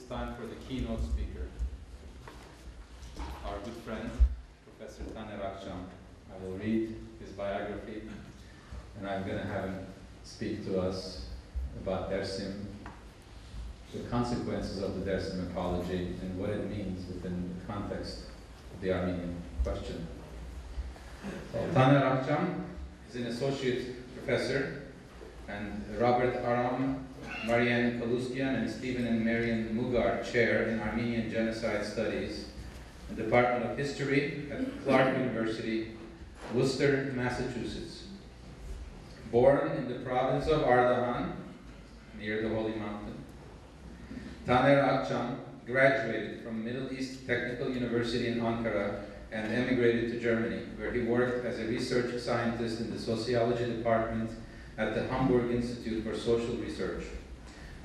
time for the keynote speaker, our good friend, Professor Akcam. I will read his biography, and I'm going to have him speak to us about Dersim, the consequences of the Dersim apology, and what it means within the context of the Armenian question. Akcam is an associate professor, and Robert Aram, Marianne Kaluskian, and Stephen and Marian Mugar chair in Armenian Genocide Studies in the Department of History at Clark University, Worcester, Massachusetts. Born in the province of Ardahan, near the Holy Mountain, Taner Akcam graduated from Middle East Technical University in Ankara and emigrated to Germany, where he worked as a research scientist in the sociology department at the Hamburg Institute for Social Research.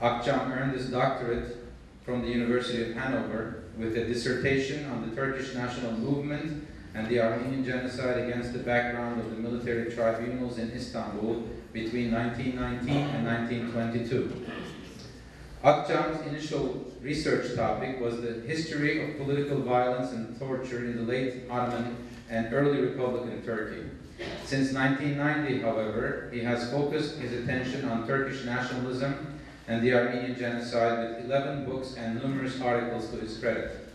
Akcam earned his doctorate from the University of Hanover with a dissertation on the Turkish national movement and the Armenian genocide against the background of the military tribunals in Istanbul between 1919 and 1922. Akcam's initial research topic was the history of political violence and torture in the late Ottoman and early Republican Turkey. Since 1990, however, he has focused his attention on Turkish nationalism and the Armenian genocide with 11 books and numerous articles to his credit.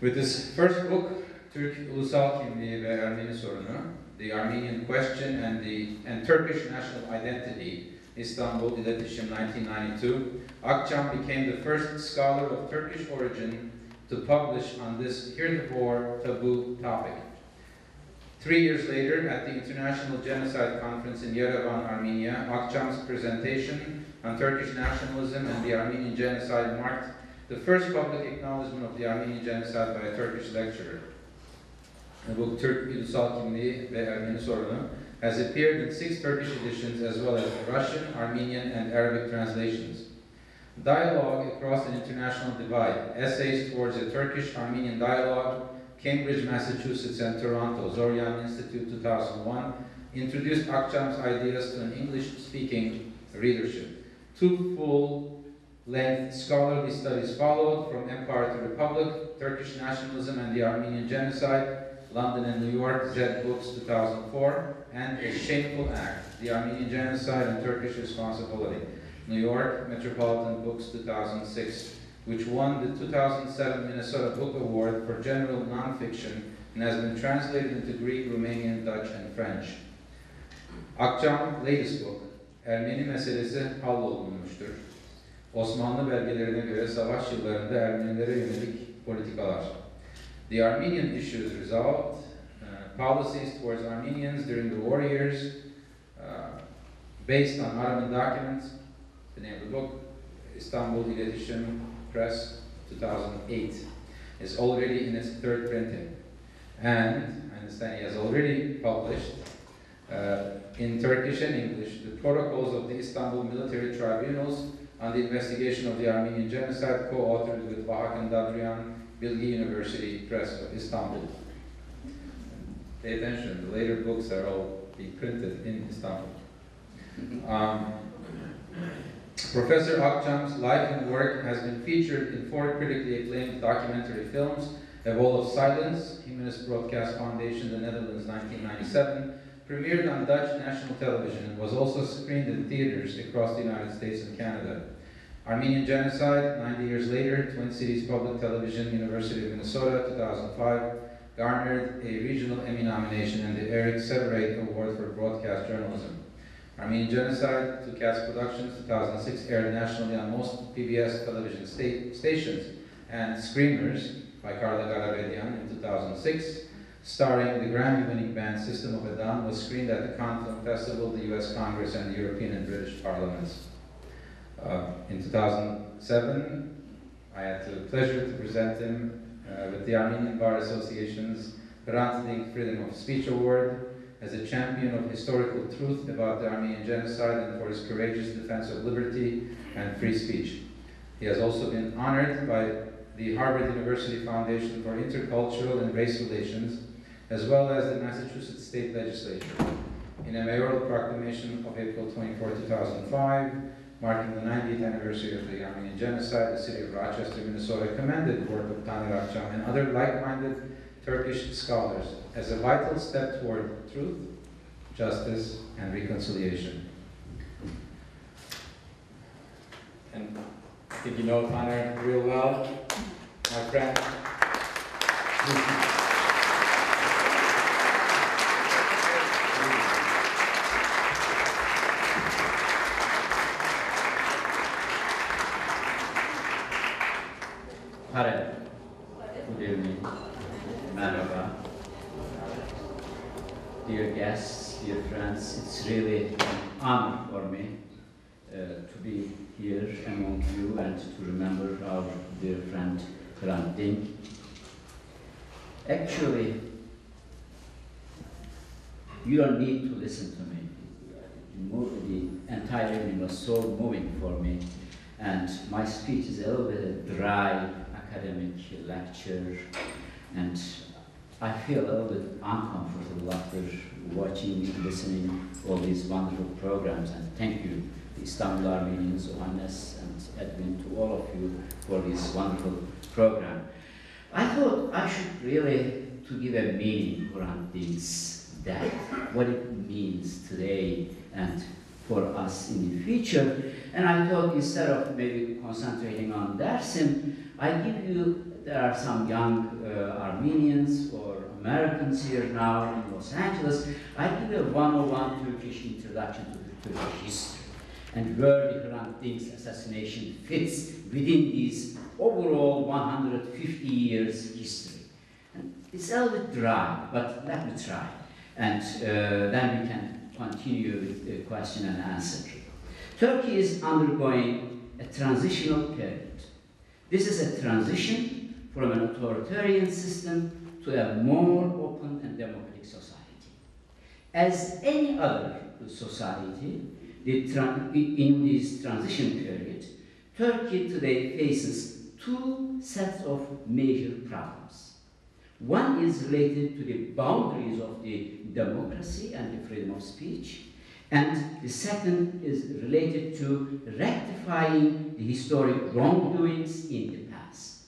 With his first book, Türk Ulusal Kimliği ve Ermeni Sorunu, The Armenian Question and Turkish National Identity, Istanbul İletişim 1992, Akcam became the first scholar of Turkish origin to publish on this heretofore taboo topic. 3 years later, at the International Genocide Conference in Yerevan, Armenia, Akcam's presentation on Turkish nationalism and the Armenian genocide marked the first public acknowledgement of the Armenian genocide by a Turkish lecturer. The book Türk Ulusal Kimliği ve Ermeni Sorunu has appeared in 6 Turkish editions as well as Russian, Armenian, and Arabic translations. Dialogue Across an International Divide, Essays Towards a Turkish-Armenian Dialogue, Cambridge, Massachusetts, and Toronto, Zoryan Institute 2001, introduced Akcam's ideas to an English-speaking readership. 2 full-length scholarly studies followed, From Empire to Republic, Turkish Nationalism and the Armenian Genocide, London and New York, Z Books 2004, and A Shameful Act, The Armenian Genocide and Turkish Responsibility, New York, Metropolitan Books 2006, which won the 2007 Minnesota Book Award for General Nonfiction and has been translated into Greek, Romanian, Dutch, and French. Akcam's latest book, Ermeni meselesi hallolunmuştur. Osmanlı belgelerine göre savaş yıllarında Ermenilere yönelik politikalar. The Armenian issues resolved, policies towards Armenians during the war years, based on Ottoman documents. The name of the book, Istanbul İletişim Press, 2008, is already in its 3rd printing. And I understand he has already published in Turkish and English the protocols of the Istanbul military tribunals on the investigation of the Armenian genocide, co-authored with Vahakan Dadrian, Bilgi University Press of Istanbul. Pay attention, the later books are all be printed in Istanbul. Professor Akcam's life and work has been featured in 4 critically acclaimed documentary films: A Wall of Silence, Humanist Broadcast Foundation, the Netherlands, 1997, premiered on Dutch national television and was also screened in theaters across the United States and Canada. Armenian Genocide, 90 years later, Twin Cities Public Television, University of Minnesota, 2005, garnered a regional Emmy nomination and the Eric Severate Award for Broadcast Journalism. Armenian Genocide, Two Cats Productions, 2006, aired nationally on most PBS television stations, and Screamers by Carla Garabedian in 2006, starring the Grammy-winning band System of a Down, was screened at the Cannes Film Festival, the US Congress, and the European and British Parliaments. In 2007, I had the pleasure to present him with the Armenian Bar Association's Hrant Dink Freedom of Speech Award as a champion of historical truth about the Armenian genocide and for his courageous defense of liberty and free speech. He has also been honored by the Harvard University Foundation for Intercultural and Race Relations, as well as the Massachusetts State Legislature. In a mayoral proclamation of April 24, 2005, marking the 90th anniversary of the Armenian genocide, the city of Rochester, Minnesota, commended the work of Taner Akcam and other like-minded Turkish scholars as a vital step toward truth, justice, and reconciliation. And I think you know Taner real well, my friend. Hello. Good evening. Merhaba. Dear guests, dear friends, it's really an honor for me to be here among you and to remember our dear friend Hrant Dink. Actually, you don't need to listen to me. The entire evening was so moving for me, and my speech is a little bit a dry academic lecture, and I feel a little bit uncomfortable after watching, listening all these wonderful programs, and thank you, the Istanbul Armenians, Johannes and Edwin, to all of you for this wonderful program. I thought I should really to give a meaning for Hrant Dink's death, what it means today and for us in the future. And I thought instead of maybe concentrating on Dersim, I give you, there are some young Armenians or Americans here now in Los Angeles, I give a 101 Turkish introduction to the Turkish history and where the Hrant Dink's assassination fits within this overall 150 years history. And it's a little bit dry, but let me try. And then we can continue with the question and answer. Turkey is undergoing a transitional period. This is a transition from an authoritarian system to a more open and democratic society. As any other society, in this transition period, Turkey today faces two sets of major problems. One is related to the boundaries of the democracy and the freedom of speech, and the second is related to rectifying the historic wrongdoings in the past,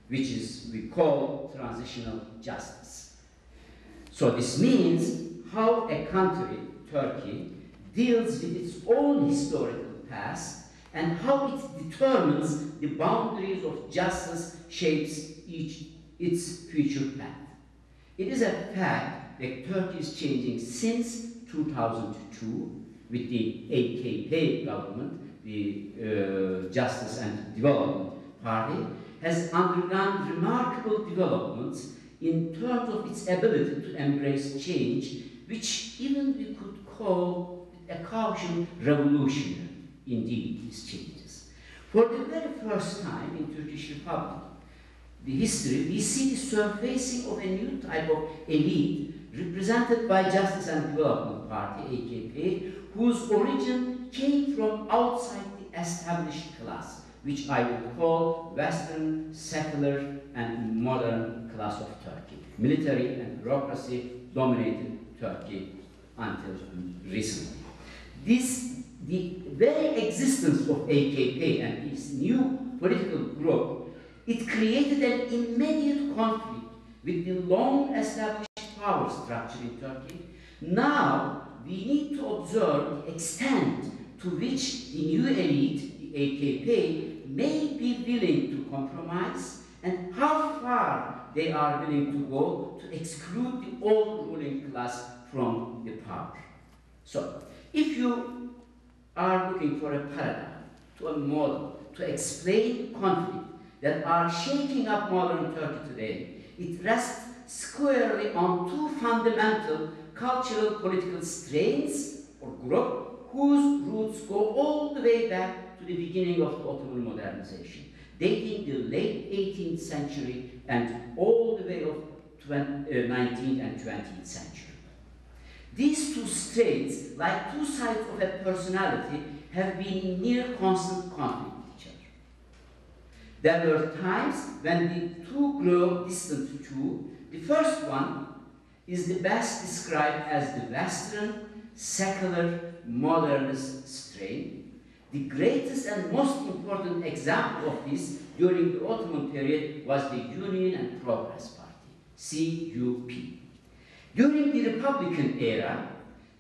which is we call transitional justice. So this means how a country, Turkey, deals with its own historical past and how it determines the boundaries of justice shapes its future path. It is a fact that Turkey is changing since 2002 with the AKP government, the Justice and Development Party, has undergone remarkable developments in terms of its ability to embrace change, which even we could call a caution revolutionary, indeed, these changes. For the very first time in Turkish Republic, the history, we see the surfacing of a new type of elite represented by Justice and Development Party, AKP, whose origin came from outside the established class, which I would call Western, secular, and modern class of Turkey. Military and bureaucracy dominated Turkey until recently. The very existence of AKP and its new political group, it created an immediate conflict with the long-established power structure in Turkey. Now, we need to observe the extent to which the new elite, the AKP, may be willing to compromise and how far they are willing to go to exclude the old ruling class from the power. So, if you are looking for a paradigm, to a model, to explain the conflict that are shaking up modern Turkey today, it rests squarely on two fundamental cultural political strains or groups whose roots go all the way back to the beginning of the Ottoman modernization, dating the late 18th century and all the way of 19th and 20th century. These two strains, like two sides of a personality, have been in near constant conflict with each other. There were times when the two grew distant too. The first one is the best described as the Western, secular, modernist strain, The greatest and most important example of this during the Ottoman period was the Union and Progress Party, CUP. During the Republican era,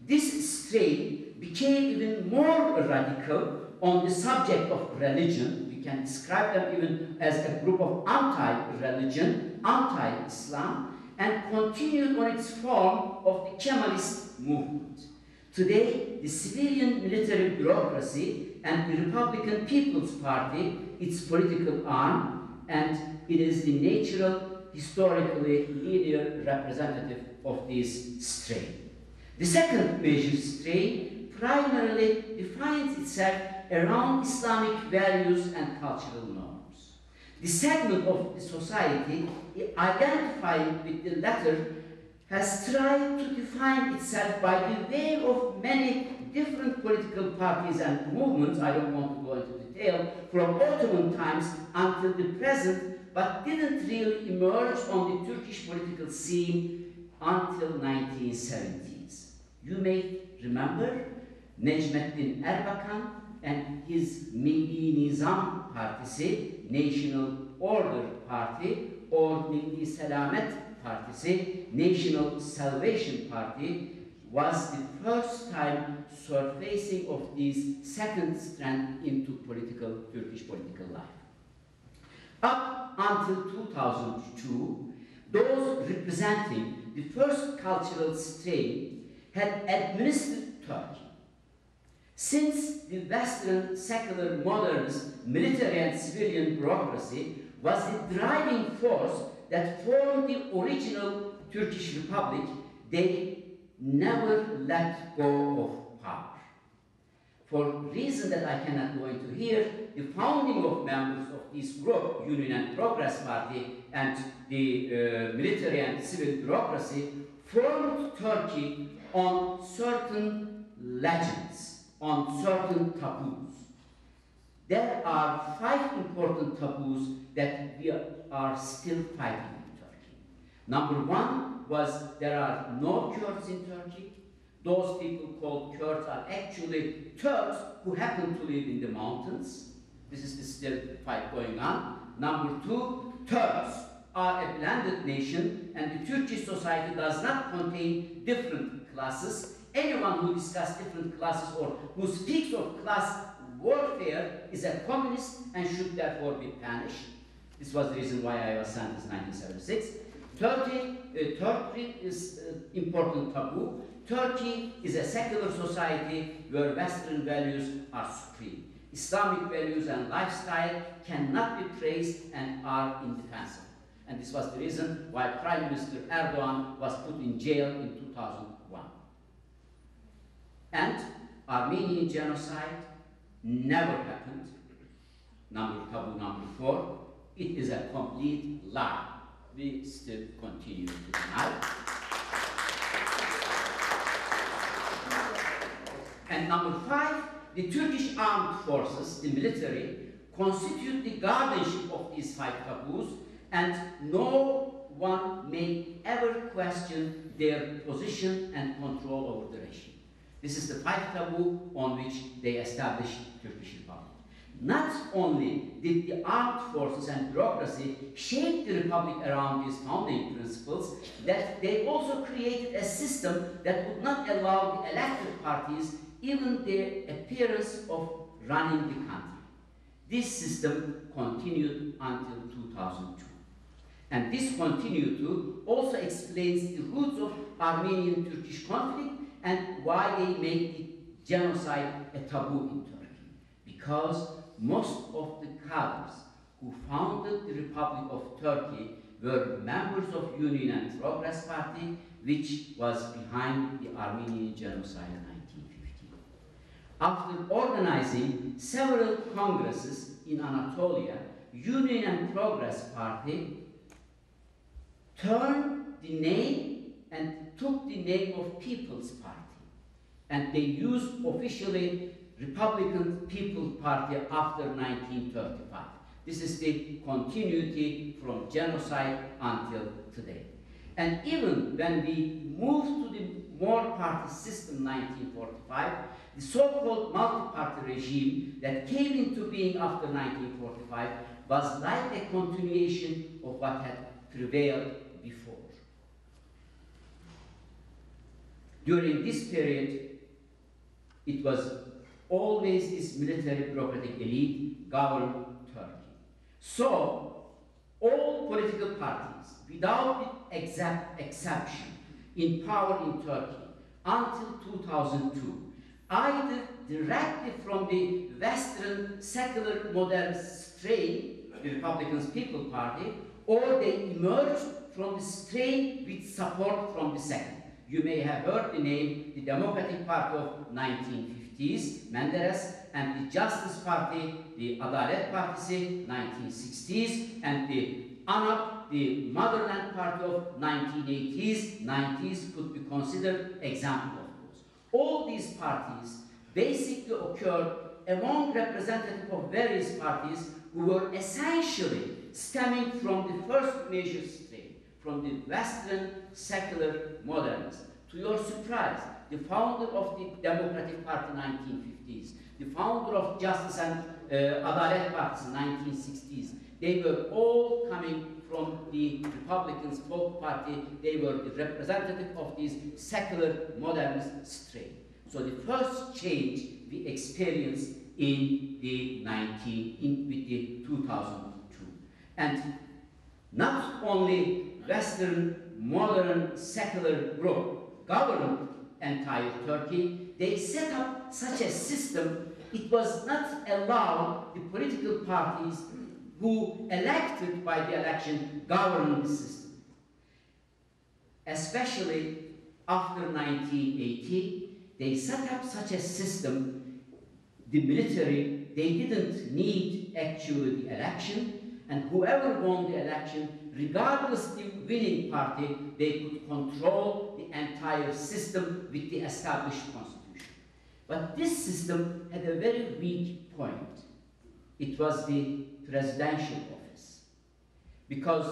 this strain became even more radical on the subject of religion. We can describe them even as a group of anti-religion, anti-Islam, and continued on its form of the Kemalist movement. Today, the civilian military bureaucracy and the Republican People's Party, its political arm, and it is the natural, historically linear representative of this strain. The second major strain primarily defines itself around Islamic values and cultural norms. The segment of the society identifying with the latter has tried to define itself by the way of many different political parties and movements. I don't want to go into detail, from Ottoman times until the present, but didn't really emerge on the Turkish political scene until 1970s. You may remember Necmettin Erbakan and his Milli Nizam Partisi, National Order Party, or Milli Selamet Partisi, National Salvation Party, was the first time surfacing of this second strand into Turkish political life. Up until 2002, those representing the first cultural strain had administered Turkey. Since the Western secular modernist military and civilian bureaucracy was the driving force that formed the original Turkish Republic, they never let go of power. For reasons that I cannot go into here, the founding of members of this group, Union and Progress Party, and the military and civil bureaucracy formed Turkey on certain legends, on certain taboos. There are 5 important taboos that we are still fighting in Turkey. Number 1 was there are no Kurds in Turkey. Those people called Kurds are actually Turks who happen to live in the mountains. This is still the fight going on. Number 2, Turks are a blended nation, and the Turkish society does not contain different classes. Anyone who discusses different classes or who speaks of class warfare is a communist and should therefore be punished. This was the reason why I was sentenced in 1976. Turkey is important taboo. Turkey is a secular society where Western values are supreme. Islamic values and lifestyle cannot be praised and are indefensible. And this was the reason why Prime Minister Erdogan was put in jail in 2001. And Armenian genocide never happened. Taboo number 4, it is a complete lie. We still continue to deny. And number 5, the Turkish armed forces, the military, constitute the guardianship of these 5 taboos, and no one may ever question their position and control over the regime. This is the 5 taboo on which they established Turkish Republic. Not only did the armed forces and bureaucracy shape the republic around these founding principles, that they also created a system that would not allow the elected parties even the appearance of running the country. This system continued until 2002. And this continuity also explains the roots of Armenian-Turkish conflict and why they make the genocide a taboo in Turkey. Because most of the cadres who founded the Republic of Turkey were members of Union and Progress Party, which was behind the Armenian genocide in 1915. After organizing several congresses in Anatolia, Union and Progress Party turned the name and took the name of People's Party. And they used officially Republican People's Party after 1935. This is the continuity from genocide until today. And even when we moved to the more party system 1945, the so-called multi-party regime that came into being after 1945 was like a continuation of what had prevailed before. During this period, it was always this military bureaucratic elite governed Turkey. So, all political parties, without exact exception, in power in Turkey until 2002, either directly from the Western secular modernist strain, the Republican People's Party, or they emerged from the strain with support from the second. You may have heard the name, the Democratic Party of 1950s, Menderes, and the Justice Party, the Adalet Partisi, 1960s, and the ANAP, the Motherland Party of 1980s, 90s could be considered example of those. All these parties basically occurred among representatives of various parties who were essentially stemming from the first major strain, from the Western secular modernists. To your surprise, the founder of the Democratic Party 1950s, the founder of Justice and Adalet Party 1960s, they were all coming from the Republicans' Folk Party. They were the representative of this secular modernist strain. So the first change we experienced in the 2002. And not only Western modern secular group governed entire Turkey, they set up such a system. It was not allowed the political parties who elected by the election govern the system. Especially after 1980, they set up such a system. The military, they didn't need actually the election, and whoever won the election, regardless of the winning party, they could control the entire system with the established constitution. But this system had a very weak point. It was the presidential office. Because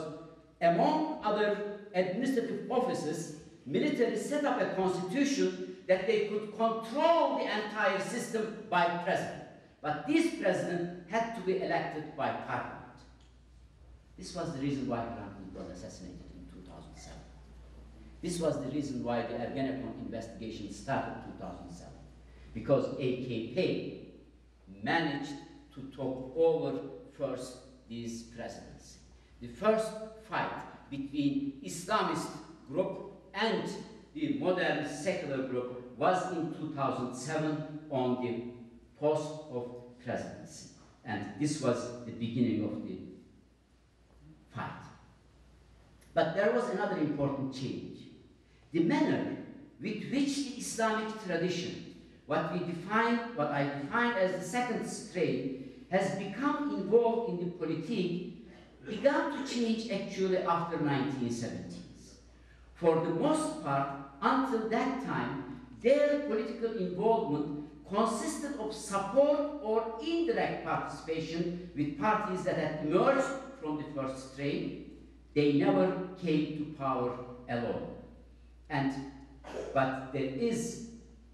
among other administrative offices, military set up a constitution that they could control the entire system by president. But this president had to be elected by parliament. This was the reason why Hrant Dink was assassinated in 2007. This was the reason why the Ergenekon investigation started in 2007. Because AKP managed to talk over first this presidency. The first fight between Islamist group and the modern secular group was in 2007 on the post of presidency. And this was the beginning of the fight. But there was another important change. The manner with which the Islamic tradition, what I define as the second strain, has become involved in the politique, began to change actually after 1970s. For the most part, until that time, their political involvement consisted of support or indirect participation with parties that had emerged from the first strain. They never came to power alone. But there is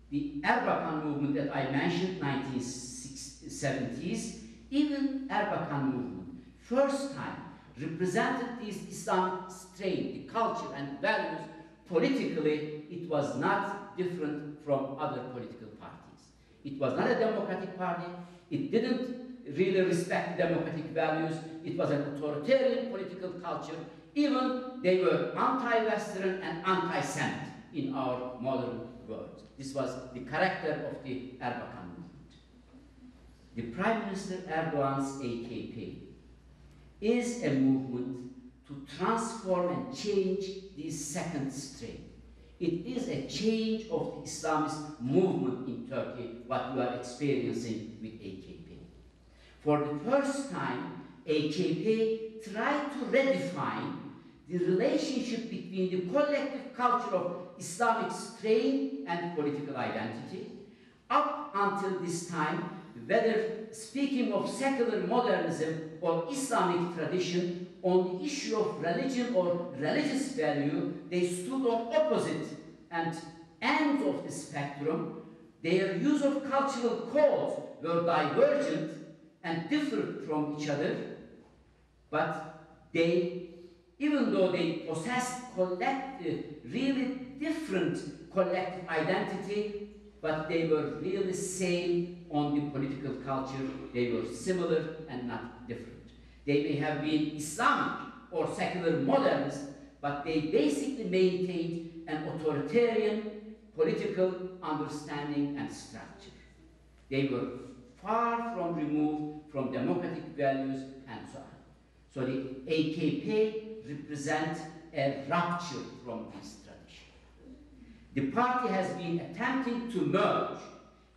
the Erbakan movement that I mentioned, 1970s. Even Erbakan movement, first time, represented this Islamic strain, the culture and values. Politically, it was not different from other political parties. It was not a democratic party. It didn't really respect democratic values. It was an authoritarian political culture. Even they were anti-Western and anti-Semitic in our modern world. This was the character of the Erbakan movement. The Prime Minister Erdogan's AKP is a movement to transform and change this second strain. It is a change of the Islamist movement in Turkey, what we are experiencing with AKP. For the first time, AKP tried to redefine the relationship between the collective culture of Islamic strain and political identity. Up until this time, whether speaking of secular modernism or Islamic tradition, on the issue of religion or religious value, they stood on opposite ends of the spectrum. Their use of cultural codes were divergent and differed from each other, but even though they possessed really different collective identity, but they were really same on the political culture. They were similar and not different. They may have been Islamic or secular modernists, but they basically maintained an authoritarian political understanding and structure. They were far from removed from democratic values and so on. So the AKP represents a rupture from this tradition. The party has been attempting to merge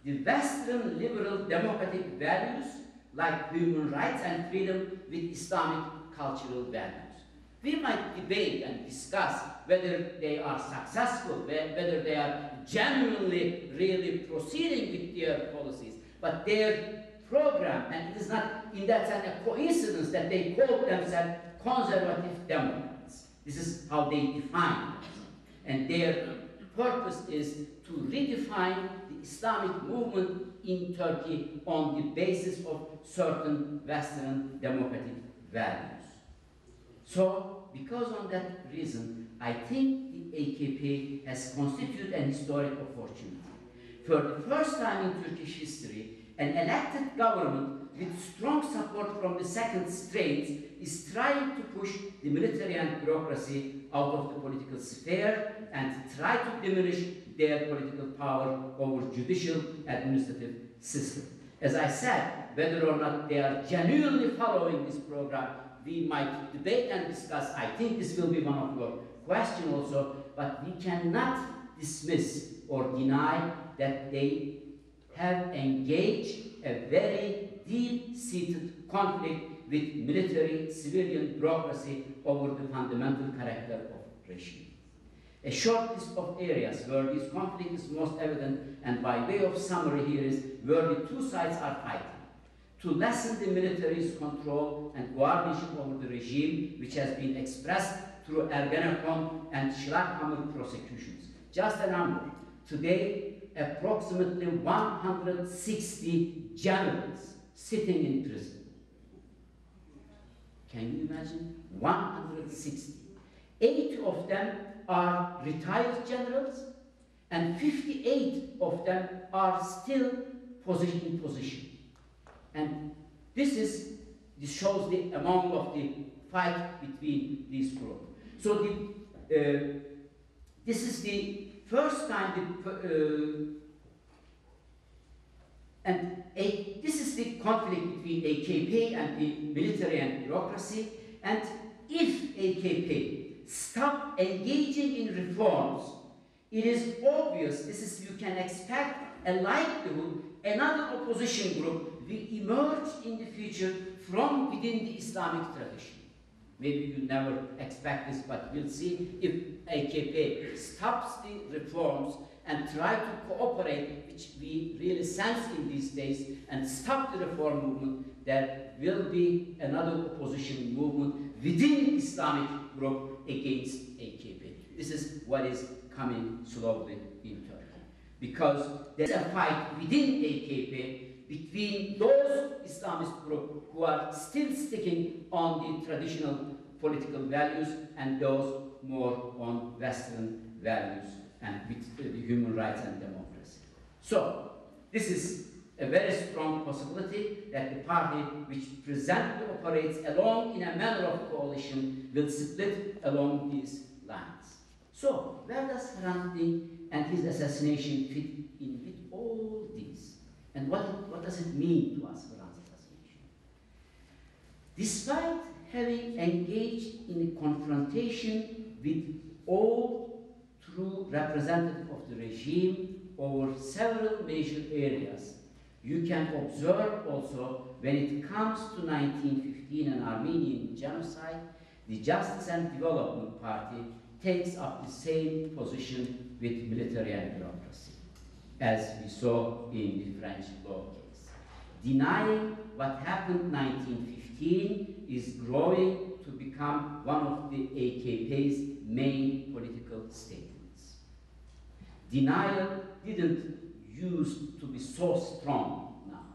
the Western liberal democratic values like human rights and freedom with Islamic cultural values. We might debate and discuss whether they are successful, whether they are genuinely really proceeding with their policies, but their program, and it is not in that sense a coincidence that they call themselves conservative Democrats. This is how they define it. And their purpose is to redefine the Islamic movement in Turkey on the basis of certain Western democratic values. So, because of that reason, I think the AKP has constituted an historic opportunity. For the first time in Turkish history, an elected government with strong support from the second strains is trying to push the military and bureaucracy out of the political sphere and try to diminish their political power over judicial administrative system. As I said, whether or not they are genuinely following this program, we might debate and discuss. I think this will be one of your questions also, but we cannot dismiss or deny that they have engaged a very deep-seated conflict with military, civilian bureaucracy over the fundamental character of regime. A short list of areas where this conflict is most evident, and by way of summary here is where the two sides are fighting. To lessen the military's control and guardianship over the regime, which has been expressed through Ergenekon and Schlaghammer prosecutions. Just a number. Today, approximately 160 generals sitting in prison. Can you imagine? 160. 80 of them are retired generals, and 58 of them are still in position. And this shows the amount of the fight between these groups. So this is the first time this is the conflict between AKP and the military and bureaucracy. And if AKP stop engaging in reforms, it is obvious, you can expect a likelihood another opposition group will emerge in the future from within the Islamic tradition. Maybe you never expect this, but we'll see if AKP stops the reforms and try to cooperate, which we really sense in these days, and stop the reform movement, there will be another opposition movement within the Islamic group against AKP. This is what is coming slowly in Turkey. Because there's a fight within AKP between those Islamist groups who are still sticking on the traditional political values and those more on Western values and with the human rights and democracy. So, this is a very strong possibility that the party which presently operates along in a manner of coalition will split along these lines. So, where does Hrant Dink and his assassination fit in with all these? And what does it mean to us, Hrant's assassination? Despite having engaged in a confrontation with all true representatives of the regime over several major areas, you can observe also when it comes to 1915 and Armenian genocide, the Justice and Development Party takes up the same position with military and bureaucracy, as we saw in the French law case. Denying what happened in 1915 is growing to become one of the AKP's main political statements. Denial didn't used to be so strong now.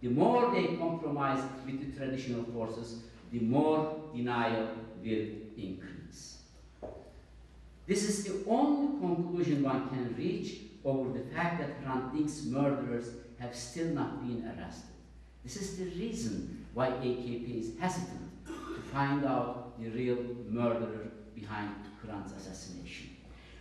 The more they compromise with the traditional forces, the more denial will increase. This is the only conclusion one can reach over the fact that Hrant Dink's murderers have still not been arrested. This is the reason why AKP is hesitant to find out the real murderer behind Hrant's assassination.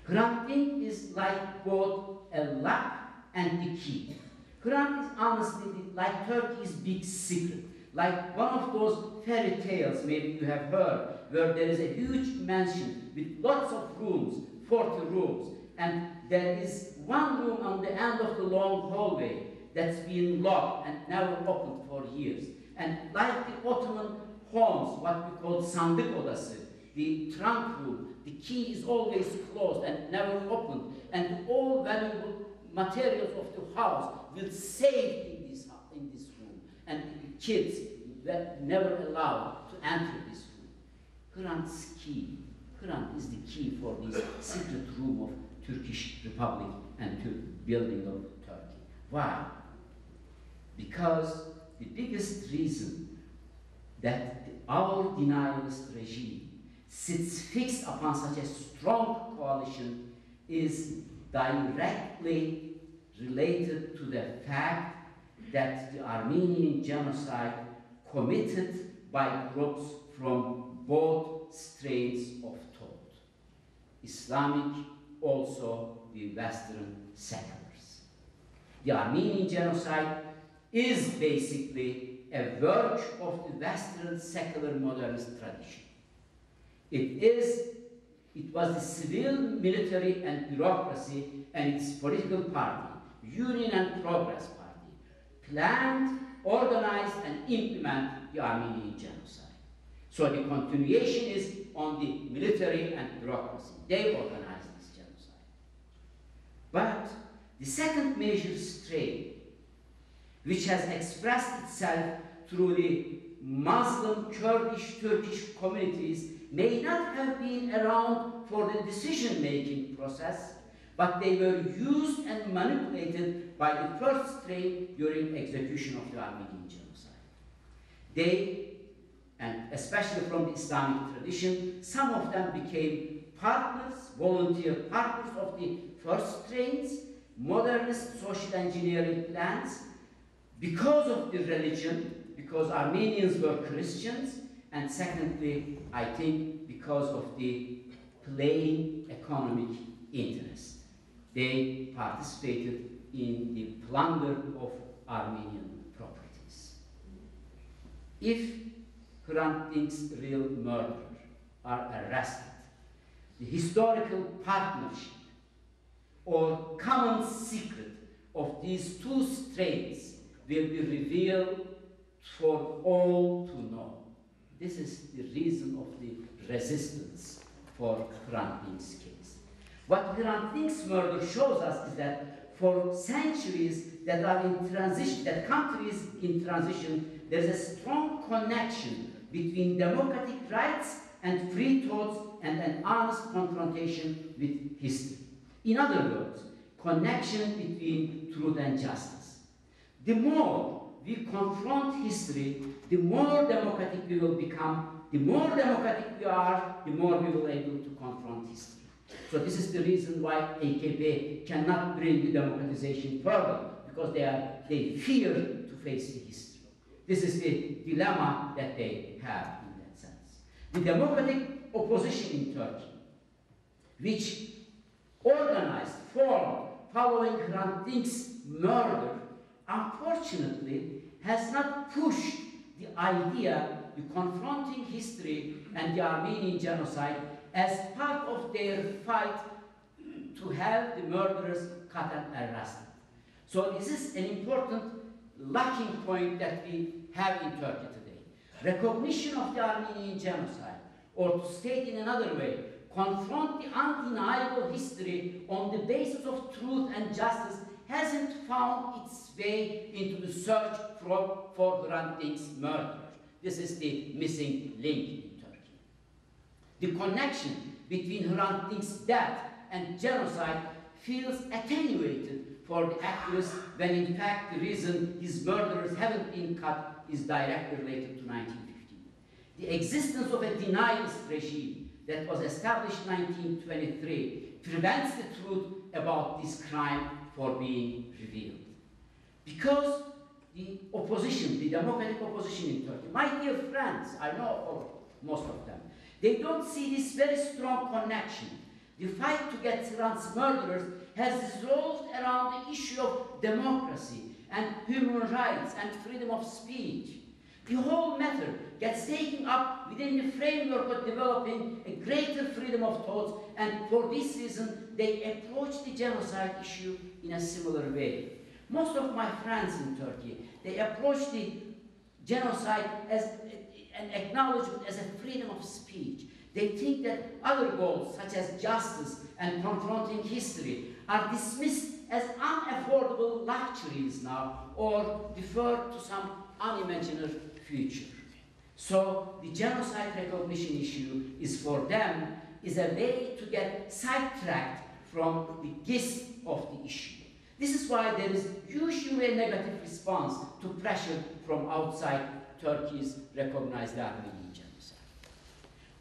Hrant Dink is like both a lock and the key. Hrant is honestly like Turkey's big secret, like one of those fairy tales maybe you have heard, where there is a huge mansion with lots of rooms, 40 rooms, and there is one room on the end of the long hallway that's been locked and never opened for years. And like the Ottoman homes, what we call sandık odası, the trunk room, the key is always closed and never opened, and all valuable materials of the house will stay in this room, and the kids were never allowed to enter this room. Hrant is the key for this secret room of Turkish Republic and to building of Turkey. Why? Because the biggest reason that our denialist regime sits fixed upon such a strong coalition is directly related to the fact that the Armenian genocide committed by groups from both strains of thought, Islamic, also the Western seculars. The Armenian genocide is basically a work of the Western secular modernist tradition. It was the civil, military, and bureaucracy and its political party, Union and Progress Party, planned, organized, and implemented the Armenian genocide. So the continuation is on the military and bureaucracy. They organized this genocide. But the second major strain, which has expressed itself through the Muslim, Kurdish, Turkish communities, may not have been around for the decision-making process, but they were used and manipulated by the first strain during execution of the Armenian genocide. They, and especially from the Islamic tradition, some of them became partners, volunteer partners of the first strains, modernist social engineering plans, because of the religion, because Armenians were Christians, and secondly, I think because of the plain economic interest. They participated in the plunder of Armenian properties. If Hrant Dink's real murderers are arrested, the historical partnership or common secret of these two strains will be revealed for all to know. This is the reason of the resistance for Hrant Dink's case. What Hrant Dink's murder shows us is that for centuries that are in transition, that countries in transition, there's a strong connection between democratic rights and free thoughts and an honest confrontation with history. In other words, connection between truth and justice. The more we confront history, the more democratic we will become. The more democratic we are, the more we will be able to confront history. So this is the reason why AKP cannot bring the democratization further, because they fear to face the history. This is the dilemma that they have in that sense. The democratic opposition in Turkey, which organized, formed, following Hrant Dink's murder, unfortunately has not pushed the idea, the confronting history and the Armenian genocide as part of their fight to have the murderers caught and arrested. So this is an important lacking point that we have in Turkey today. Recognition of the Armenian genocide, or to state in another way, confront the undeniable history on the basis of truth and justice, hasn't found its way into the search for Hrant Dink's murder. This is the missing link in Turkey. The connection between Hrant Dink's death and genocide feels attenuated for the activist when in fact the reason his murderers haven't been cut is directly related to 1915. The existence of a denialist regime that was established in 1923 prevents the truth about this crime from being revealed. Because the opposition, the democratic opposition in Turkey, my dear friends, I know most of them, they don't see this very strong connection. The fight to get Hrant's murderers has resolved around the issue of democracy and human rights and freedom of speech. The whole matter gets taken up within the framework of developing a greater freedom of thought, and for this reason they approach the genocide issue in a similar way. Most of my friends in Turkey, they approach the genocide as an acknowledgement as a freedom of speech. They think that other goals, such as justice and confronting history, are dismissed as unaffordable luxuries now, or deferred to some unimaginary future. So the genocide recognition issue is for them is a way to get sidetracked from the gist of the issue. This is why there is usually a negative response to pressure from outside Turkey's recognized Armenian genocide.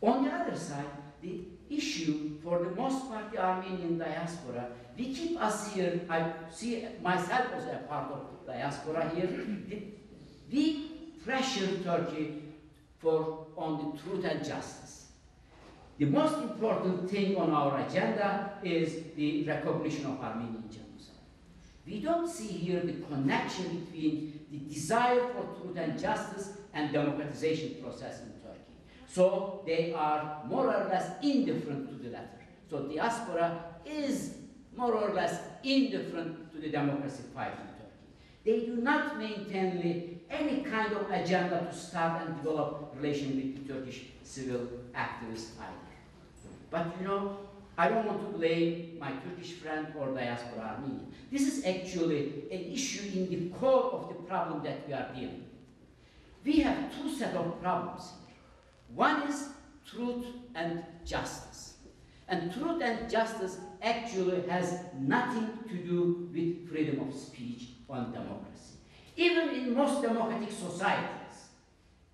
On the other side, the issue for the most part the Armenian diaspora, we keep us here, I see myself as a part of the diaspora here, we pressure Turkey on the truth and justice. The most important thing on our agenda is the recognition of Armenian genocide. We don't see here the connection between the desire for truth and justice and democratization process in Turkey. So they are more or less indifferent to the latter. So diaspora is more or less indifferent to the democracy fight in Turkey. They do not maintain any kind of agenda to start and develop relations with the Turkish civil activists either. But you know, I don't want to blame my Turkish friend or diaspora Armenian. This is actually an issue in the core of the problem that we are dealing with. We have two sets of problems here. One is truth and justice. And truth and justice actually has nothing to do with freedom of speech or democracy. Even in most democratic societies,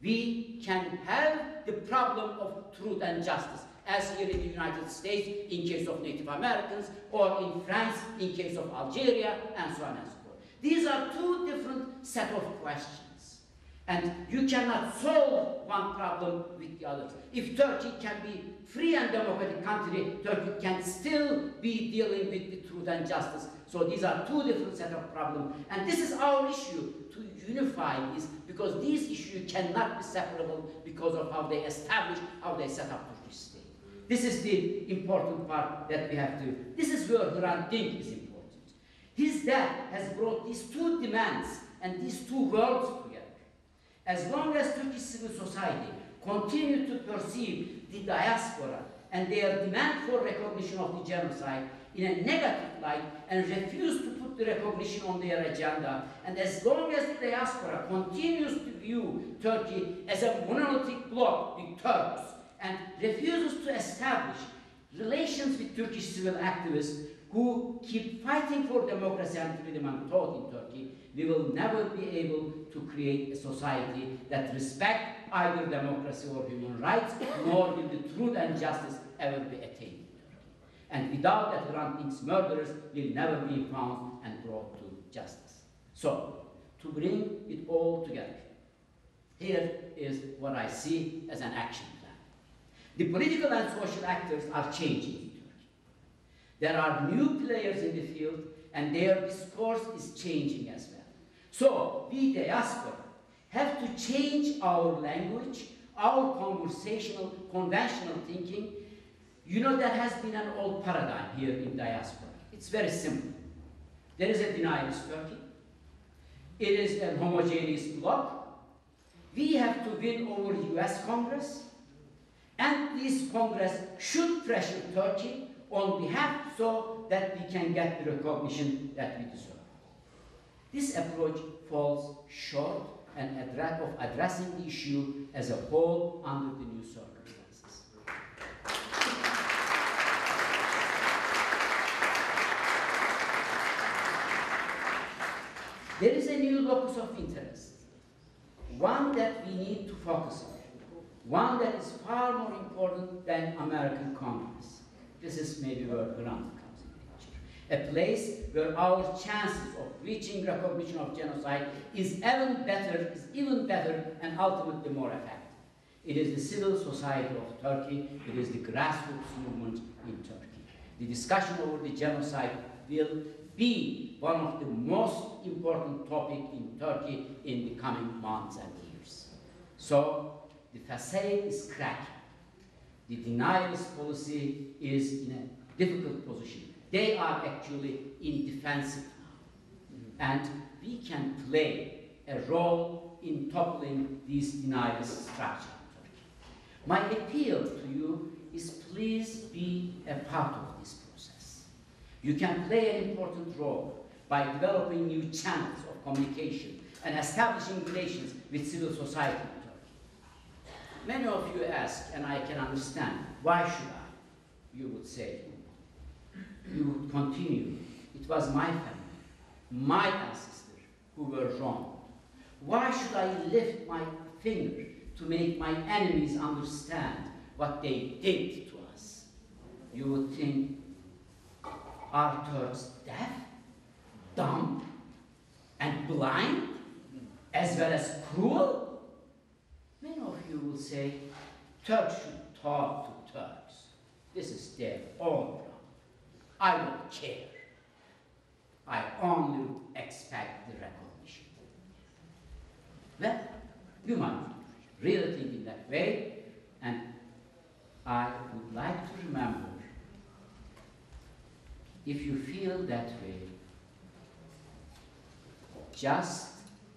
we can have the problem of truth and justice, as here in the United States in case of Native Americans, or in France in case of Algeria, and so on and so forth. These are two different set of questions. And you cannot solve one problem with the other. If Turkey can be free and democratic country, Turkey can still be dealing with the truth and justice. So these are two different set of problems. And this is our issue, to unify this, because these issues cannot be separable because of how they establish, how they set up Turkish state. This is the important part that we have to, this is where Hrant Dink is important. His death has brought these two demands and these two worlds together. As long as Turkish civil society continue to perceive the diaspora and their demand for recognition of the genocide in a negative light and refuse to put the recognition on their agenda, and as long as the diaspora continues to view Turkey as a monolithic bloc with Turks and refuses to establish relations with Turkish civil activists who keep fighting for democracy and freedom and thought in Turkey, we will never be able to create a society that respects either democracy or human rights, nor will the truth and justice ever be attained in Turkey. And without that, Hrant Dink's murderers will never be found and brought to justice. So, to bring it all together, here is what I see as an action plan. The political and social actors are changing. There are new players in the field, and their discourse is changing as well. So, we diaspora have to change our language, our conversational, conventional thinking. You know, there has been an old paradigm here in diaspora. It's very simple. There is a denialist Turkey. It is a homogeneous bloc. We have to win over US Congress, and this Congress should pressure Turkey on behalf so that we can get the recognition that we deserve. This approach falls short and of addressing the issue as a whole under the new circumstances. There is a new locus of interest, one that we need to focus on, one that is far more important than American Congress. This is maybe where Hrant comes in picture. A place where our chances of reaching recognition of genocide is even better and ultimately more effective. It is the civil society of Turkey, it is the grassroots movement in Turkey. The discussion over the genocide will be one of the most important topics in Turkey in the coming months and years. So, the facade is cracking. The denialist policy is in a difficult position. They are actually in defensive now. And we can play a role in toppling these denialist structures in Turkey. My appeal to you is please be a part of this process. You can play an important role by developing new channels of communication and establishing relations with civil society in Turkey. Many of you ask, and I can understand, why should I? You would say. You would continue. It was my family, my ancestors who were wrong. Why should I lift my finger to make my enemies understand what they did to us? You would think, are Turks deaf, dumb, and blind, as well as cruel? Many of you will say, Turks should talk to Turks. This is their own problem. I don't care. I only expect the recognition. Well, you might really think in that way, and I would like to remember, if you feel that way, just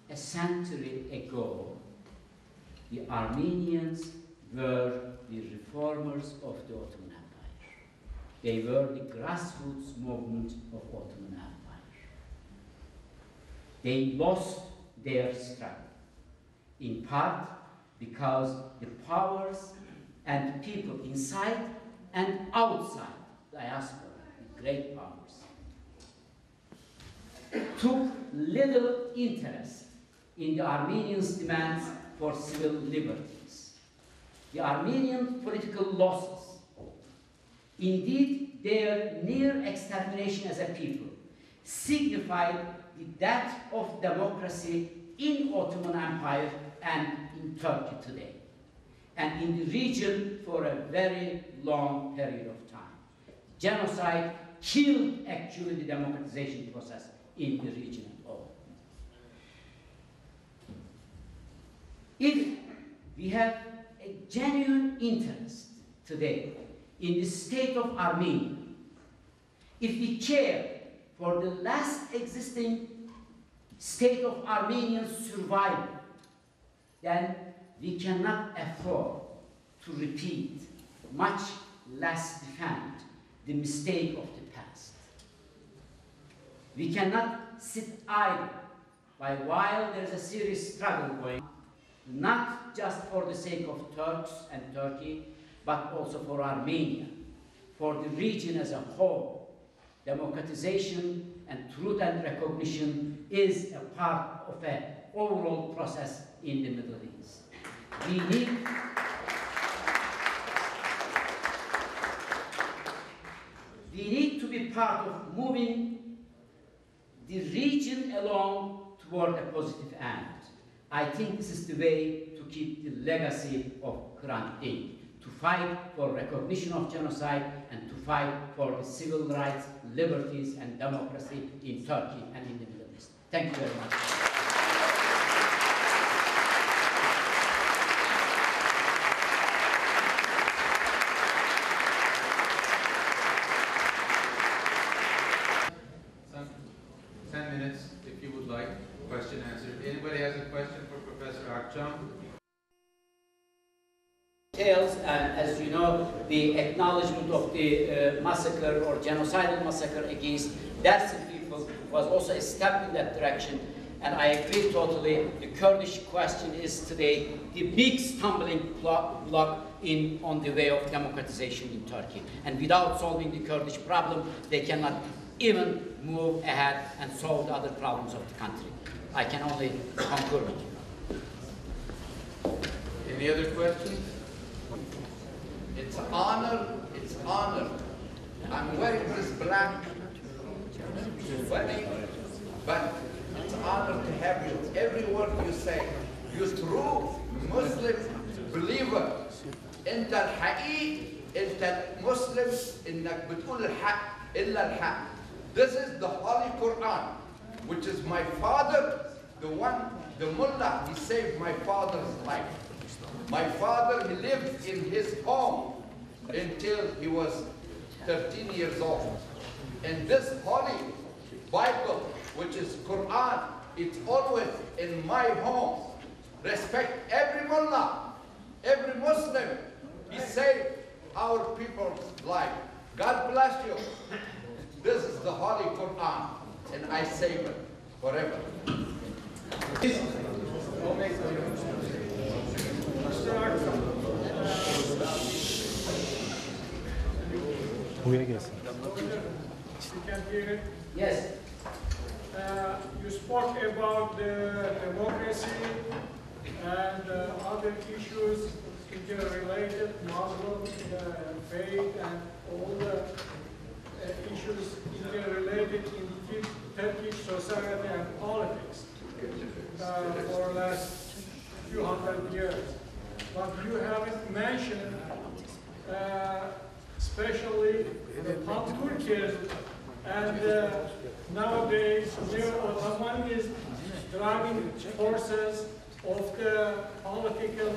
a century ago, the Armenians were the reformers of the Ottoman Empire. They were the grassroots movement of Ottoman Empire. They lost their struggle, in part because the powers and people inside and outside diaspora, the great powers, took little interest in the Armenians' demands for civil liberties. The Armenian political losses, indeed their near extermination as a people, signified the death of democracy in Ottoman Empire and in Turkey today, and in the region for a very long period of time. Genocide killed actually the democratization process in the region at all. If we have a genuine interest today in the state of Armenia, if we care for the last existing state of Armenian survival, then we cannot afford to repeat, much less defend, the mistake of the past. We cannot sit idle while there is a serious struggle going on, not just for the sake of Turks and Turkey, but also for Armenia, for the region as a whole. Democratization and truth and recognition is a part of an overall process in the Middle East. We need to be part of moving the region along toward a positive end. I think this is the way to keep the legacy of Hrant Dink, to fight for recognition of genocide and to fight for the civil rights, liberties, and democracy in Turkey and in the Middle East. Thank you very much. Some 10 minutes, if you would like, question answer. Anybody has a question for Professor Akcam? Details, and as you know, the acknowledgement of the massacre or genocidal massacre against Dersim people was also a step in that direction. And I agree totally. The Kurdish question is today the big stumbling block on the way of democratization in Turkey. And without solving the Kurdish problem, they cannot even move ahead and solve the other problems of the country. I can only concur with you. Any other questions? It's an honor, it's honor. I'm wearing this black wedding, but it's an honor to have you. Every word you say, you're true Muslim believer. انت الحقيقي، انت مسلم انك بتقول الحق الا الحق. This is the Holy Quran, which is my father, the mullah, he saved my father's life. My father, he lived in his home until he was 13 years old. And this holy Bible, which is Quran, it's always in my home. Respect every mullah, every Muslim. He saved our people's life. God bless you. This is the Holy Quran, and I save it forever. Yes. You spoke about the democracy and other issues interrelated, Muslim faith and all the issues interrelated in Turkish society and politics for the last few hundred years. But you haven't mentioned especially the Pan-Turkism and nowadays neo-Ottomanist driving forces of the political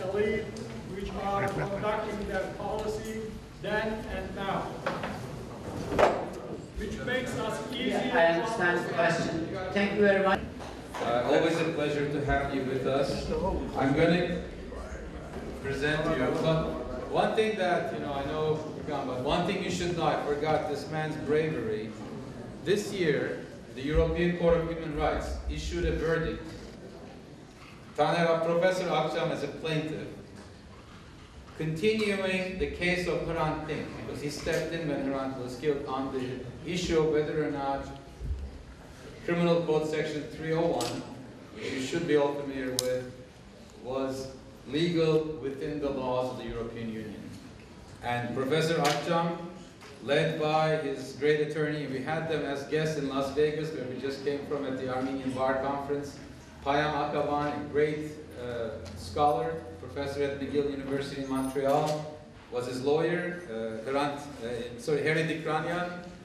elite which are conducting their policy then and now, which makes us easier. I understand the question. Thank you very much. Always a pleasure to have you with us. I'm going to present to you, but one thing that, I know, but one thing you should know, I forgot this man's bravery. This year, the European Court of Human Rights issued a verdict. Professor Akcam as a plaintiff, continuing the case of Hrant Dink, because he stepped in when Hrant was killed on the issue of whether or not Criminal Code Section 301, which you should be all familiar with, was legal within the laws of the European Union. And Professor Akcam, led by his great attorney, we had them as guests in Las Vegas, where we just came from at the Armenian Bar Conference. Payam Akaban, a great scholar, professor at McGill University in Montreal, was his lawyer. Hrant Dink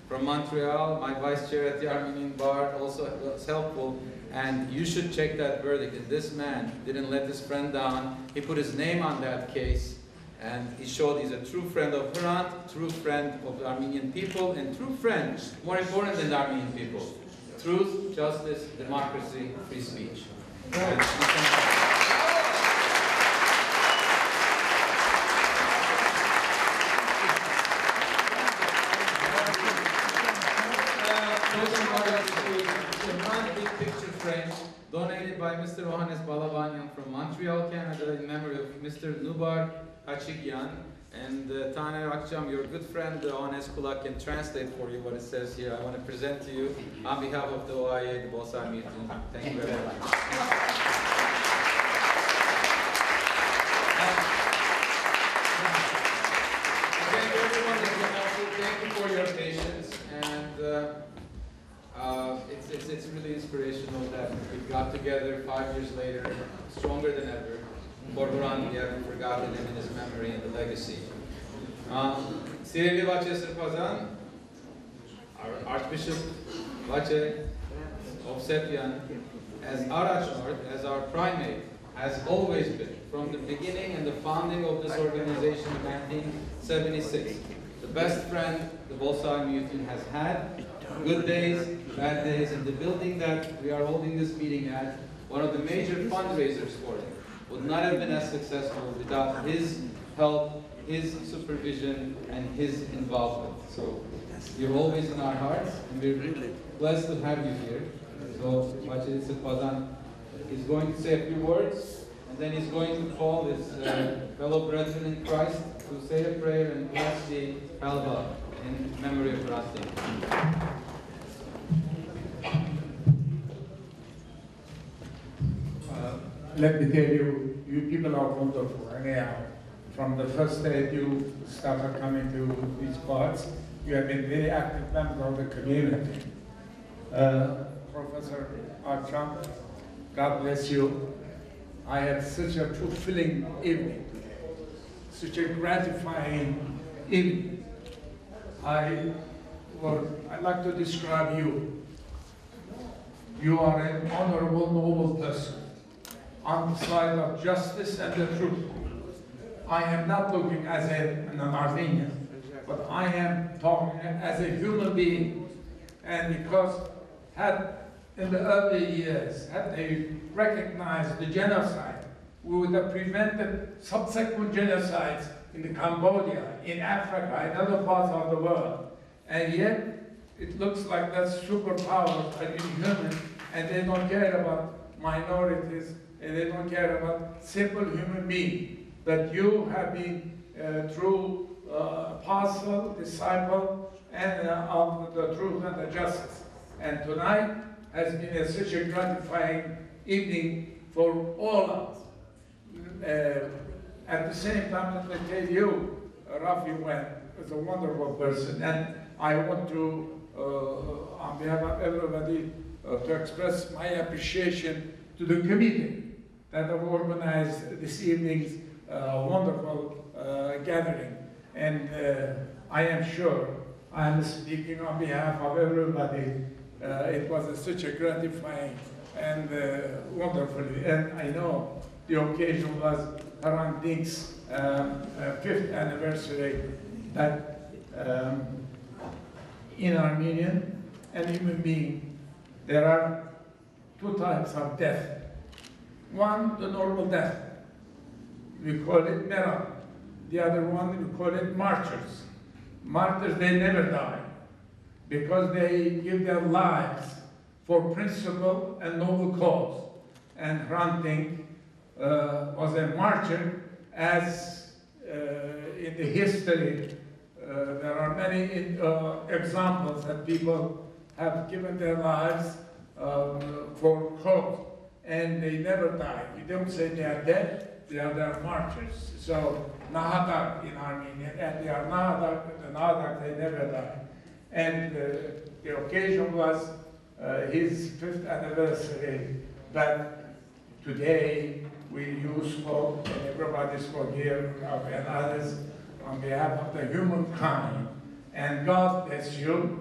from Montreal, my vice chair at the Armenian Bar, also was helpful. And you should check that verdict. And this man didn't let his friend down. He put his name on that case, and he showed he's a true friend of Hrant, true friend of the Armenian people, and true friend, more important than the Armenian people. Truth, justice, democracy, free speech. And picture frame donated by Mr. Ohanes Balabanyan from Montreal, Canada, in memory of Mr. Nubar Hachikyan. And Taner Akcam, your good friend Ohanes Kulak, can translate for you what it says here. I want to present to you on behalf of the OIA, the Bolsa meeting. Thank you very much. Thank you for your patience, and it's really inspirational that we got together 5 years later, stronger than ever. For Hrant, we haven't forgotten him in his memory and the legacy. Sireli Vache Sirpazan, our Archbishop Vache of Sepyan, as Arachnort, as our primate, has always been, from the beginning and the founding of this organization in 1976, the best friend the Bolsa Mutin has had. Good days, bad days, and the building that we are holding this meeting at, one of the major fundraisers for it. would not have been as successful without his help, his supervision, and his involvement. So you're always in our hearts, and we're blessed to have you here. So Bacheli Sıkbadan is going to say a few words, and then he's going to call his fellow brethren in Christ to say a prayer and bless the halva in memory of Hrant Dink. Let me tell you, you people are wonderful. Anyhow, from the first day you started coming to these parts, you have been very active members of the community. Professor Akcam, God bless you. I had such a fulfilling evening today, such a gratifying evening. I'd like to describe you. You are an honorable, noble person on the side of justice and the truth. I am not looking as an Armenian, but I am talking as a human being. And because in the early years, had they recognized the genocide, we would have prevented subsequent genocides in Cambodia, in Africa, in other parts of the world. And yet, it looks like that superpowers are inhuman, and they don't care about minorities, and they don't care about simple human beings. But you have been true apostle, disciple, and of the truth and the justice. And tonight has been such a gratifying evening for all of us. At the same time, let me tell you, Rafi is a wonderful person, and I want to, on behalf of everybody, to express my appreciation to the committee that have organized this evening's wonderful gathering. And I am sure I am speaking on behalf of everybody. It was such a gratifying and wonderful, and I know the occasion was Hrant Dink's 5th anniversary, that in Armenian and human being, there are two types of death. One, the normal death. We call it meram. The other one, we call it martyrs. Martyrs, they never die because they give their lives for principle and noble cause. And Hrant Dink was a martyr, as in the history, there are many examples that people have given their lives for cause, and they never die. We don't say they are dead, they are martyrs. So, Nahadak in Armenian, and they are Nahadak, but the Nahadak, they never die. And the occasion was his 5th anniversary, but today you spoke, and everybody spoke here, and others, on behalf of the humankind. And God bless you.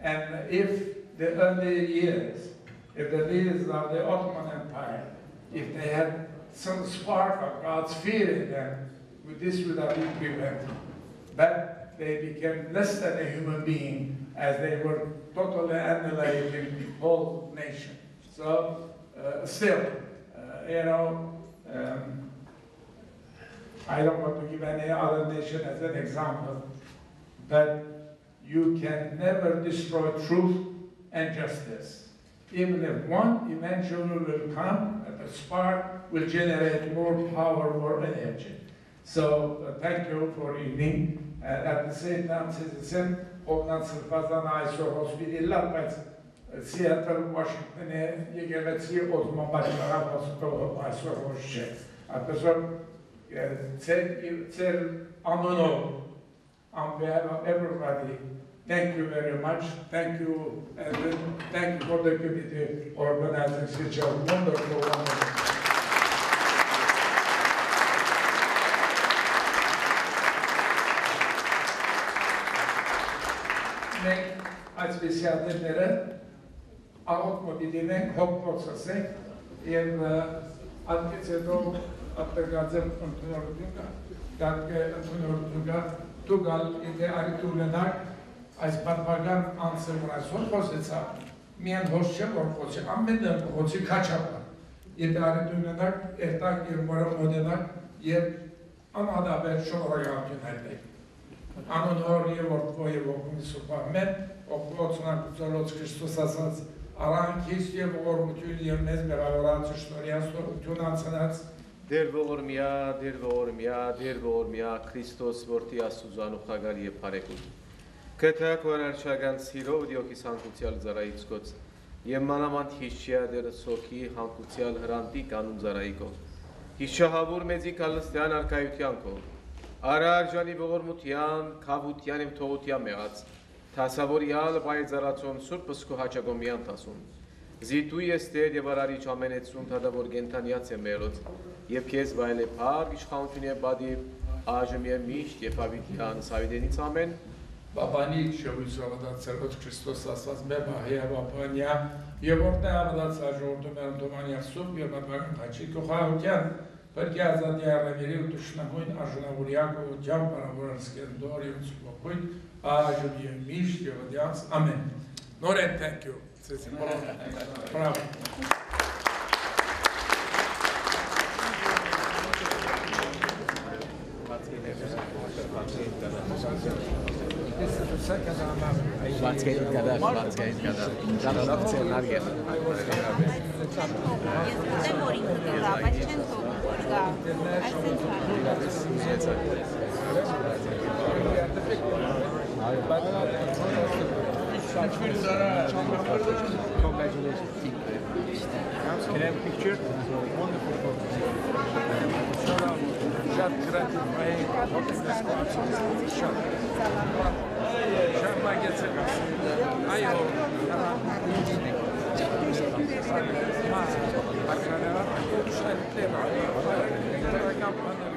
And if the early years, if the leaders of the Ottoman Empire, if they had some spark of God's fear in them, this would have been prevented. But they became less than a human being, as they were totally annihilating the whole nation. So, still, you know, I don't want to give any other nation as an example, but you can never destroy truth and justice. Even if one eventually will come, the spark will generate more power, more energy. So thank you for evening. At the same time, citizen, Hrant Sıkbadan այսօր հոսպիտալար, բայց Seattle, Washington-ը եկեղեցի օդման բաժնարան այսօր ոչ չէ։ Այսօր ծեր անոնով, on behalf of everybody, thank you very much. Thank you, and thank you for the committee organizing such a wonderful, wonderful. Մենք այս վիսյալները աղոտ մոտիդին ենք, հոգ պրոցեսենք և ատկից հետո ատպերգadzեմ ընդունորդուն կա, դատկե ընդունորդուն կա, դու գալ ինգե արիտ ունենակ այս պատպագան անցը որ այսօր խոսեցա, միան հոս չէ, որ խոսի, ամեն դեմ խոսի կաչապա, idare dünnenak, ertak mora modenak, anada ben şolara yaptın Anon orje vårt vojevokum supamen, och vad som Apostolot Kristus asas, aran kistje vår mutulje mezber avarat historia tunan sanats. Derve ormia, Kristos vortia Suzanu Hagarie parekut. Keta konar shagan siro dioki sankutsial zaraitskots. Yemanamant hishia der soki hankutsial Hrant Dink anum zaraiko. Hishahavur mezi kalstian arkayutyanko. Ararjani bogormutian, kavutianem toutiam meats. Tasavorial baizaraton surpusku hachagomian tasun. Zitu este de varari chamenet sunt adavor gentaniatse melot. Եվ քեզ վայել է փառք իշխանություն եւ բադի այժմ եւ միշտ եւ հավիտյան սավիդենից ամեն Բաբանի շոյսավադած Սերոջ Քրիստոս ասած մե բահիա բաբանիա եւ որտեղ ավադածաժողովը մերոնտոմանիա սուբ եւ բաբան հաճի կողաուտյան բերքի ազատի արավերի ու դուշնահույն արժանավորյակը ու ջամ բարավորսկեն դորի ու սուբոյն այժմ եւ միշտ եւ դիանց ամեն Նորեն thank you Bravo Can I have a picture? Wonderful photo. Shot gratifying. Shot. Shot like it's a I